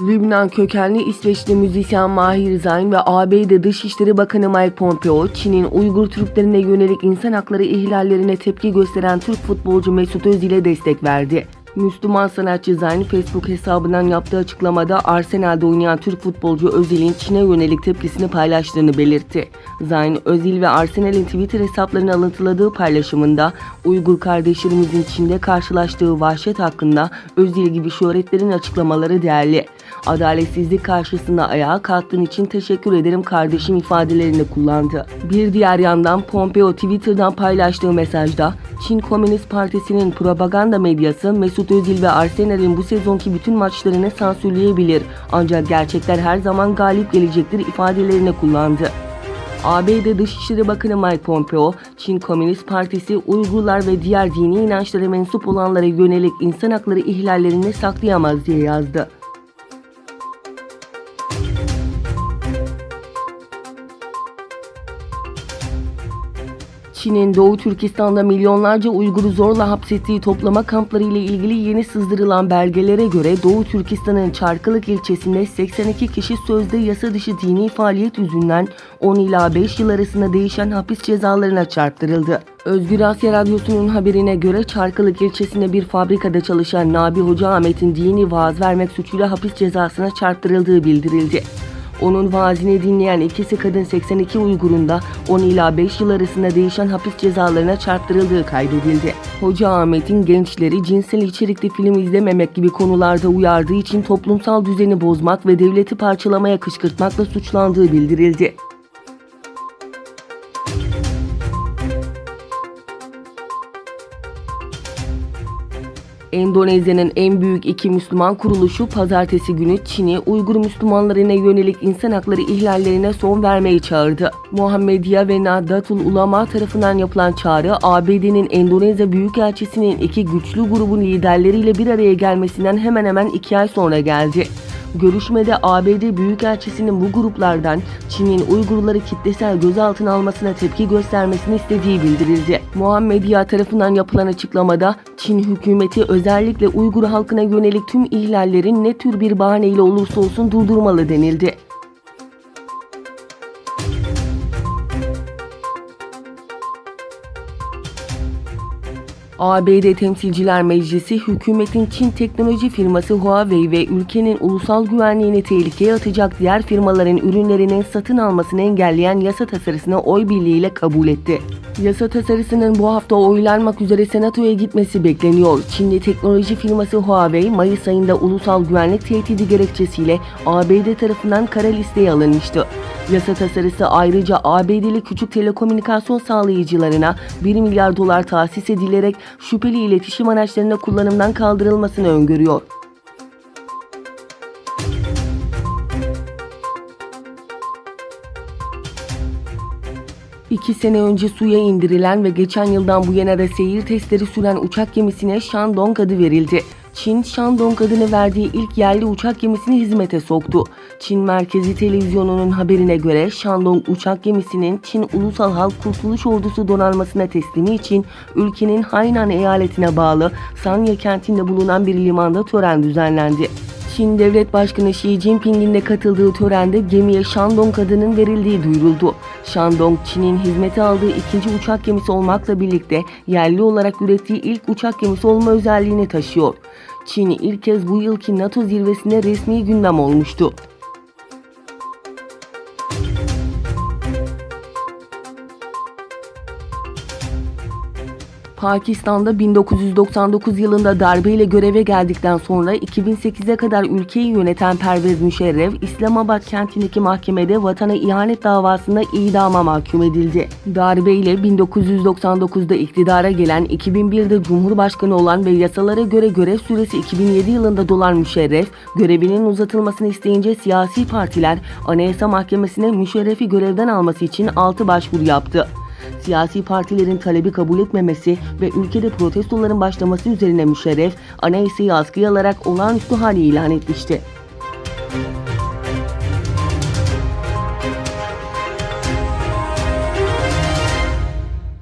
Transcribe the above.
Lübnan kökenli İsveçli müzisyen Mahir Zayn ve ABD Dışişleri Bakanı Mike Pompeo, Çin'in Uygur Türklerine yönelik insan hakları ihlallerine tepki gösteren Türk futbolcu Mesut Özil'e destek verdi. Müslüman sanatçı Zayn, Facebook hesabından yaptığı açıklamada Arsenal'de oynayan Türk futbolcu Özil'in Çin'e yönelik tepkisini paylaştığını belirtti. Zayn, Özil ve Arsenal'in Twitter hesaplarını alıntıladığı paylaşımında Uygur kardeşlerimizin Çin'de karşılaştığı vahşet hakkında Özil gibi şöhretlerin açıklamaları değerli. Adaletsizlik karşısında ayağa kalktığın için teşekkür ederim kardeşim ifadelerini kullandı. Bir diğer yandan Pompeo Twitter'dan paylaştığı mesajda Çin Komünist Partisi'nin propaganda medyası Mesut Özil ve Arsenal'in bu sezonki bütün maçlarını sansürleyebilir ancak gerçekler her zaman galip gelecektir ifadelerini kullandı. ABD Dışişleri Bakanı Mike Pompeo, Çin Komünist Partisi Uygurlar ve diğer dini inançlara mensup olanlara yönelik insan hakları ihlallerini saklayamaz diye yazdı. Çin'in Doğu Türkistan'da milyonlarca Uygur'u zorla hapsettiği toplama kampları ile ilgili yeni sızdırılan belgelere göre Doğu Türkistan'ın Çarkılık ilçesinde 82 kişi sözde yasa dışı dini faaliyet yüzünden 10 ila 5 yıl arasında değişen hapis cezalarına çarptırıldı. Özgür Asya Radyosu'nun haberine göre Çarkılık ilçesinde bir fabrikada çalışan Nabi Hoca Ahmet'in dini vaaz vermek suçuyla hapis cezasına çarptırıldığı bildirildi. Onun vaazini dinleyen ikisi kadın 82 Uygur'un da 10 ila 5 yıl arasında değişen hapis cezalarına çarptırıldığı kaydedildi. Hoca Ahmet'in gençleri cinsel içerikli film izlememek gibi konularda uyardığı için toplumsal düzeni bozmak ve devleti parçalamaya kışkırtmakla suçlandığı bildirildi. Endonezya'nın en büyük iki Müslüman kuruluşu pazartesi günü Çin'i Uygur Müslümanlarına yönelik insan hakları ihlallerine son vermeyi çağırdı. Muhammediye ve Nahdlatul Ulema tarafından yapılan çağrı, ABD'nin Endonezya Büyükelçisi'nin iki güçlü grubun liderleriyle bir araya gelmesinden hemen hemen 2 ay sonra geldi. Görüşmede ABD Büyükelçisi'nin bu gruplardan Çin'in Uygurları kitlesel gözaltına almasına tepki göstermesini istediği bildirildi. Muhammediye tarafından yapılan açıklamada Çin hükümeti özellikle Uygur halkına yönelik tüm ihlallerin ne tür bir bahaneyle olursa olsun durdurmalı denildi. ABD Temsilciler Meclisi, hükümetin Çin teknoloji firması Huawei ve ülkenin ulusal güvenliğini tehlikeye atacak diğer firmaların ürünlerinin satın almasını engelleyen yasa tasarısını oy birliğiyle kabul etti. Yasa tasarısının bu hafta oylanmak üzere Senato'ya gitmesi bekleniyor. Çinli teknoloji firması Huawei, Mayıs ayında ulusal güvenlik tehdidi gerekçesiyle ABD tarafından kara listeye alınmıştı. Yasa tasarısı ayrıca ABD'li küçük telekomünikasyon sağlayıcılarına 1 milyar dolar tahsis edilerek şüpheli iletişim araçlarına kullanımdan kaldırılmasını öngörüyor. İki sene önce suya indirilen ve geçen yıldan bu yana da seyir testleri süren uçak gemisine Shandong adı verildi. Çin, Shandong adını verdiği ilk yerli uçak gemisini hizmete soktu. Çin Merkezi Televizyonu'nun haberine göre Shandong uçak gemisinin Çin Ulusal Halk Kurtuluş Ordusu donanmasına teslimi için ülkenin Hainan eyaletine bağlı Sanya kentinde bulunan bir limanda tören düzenlendi. Çin Devlet Başkanı Xi Jinping'in de katıldığı törende gemiye Shandong adının verildiği duyuruldu. Shandong, Çin'in hizmete aldığı ikinci uçak gemisi olmakla birlikte yerli olarak ürettiği ilk uçak gemisi olma özelliğini taşıyor. Çin ilk kez bu yılki NATO zirvesinde resmi gündem olmuştu. Pakistan'da 1999 yılında darbeyle göreve geldikten sonra 2008'e kadar ülkeyi yöneten Pervez Müşerref, İslamabad kentindeki mahkemede vatana ihanet davasında idama mahkum edildi. Darbeyle 1999'da iktidara gelen, 2001'de Cumhurbaşkanı olan ve yasalara göre görev süresi 2007 yılında dolan Müşerref, görevinin uzatılmasını isteyince siyasi partiler Anayasa Mahkemesi'ne Müşerref'i görevden alması için 6 başvuru yaptı. Siyasi partilerin talebi kabul etmemesi ve ülkede protestoların başlaması üzerine Müşerref, anayasayı askıya alarak olağanüstü hali ilan etmişti.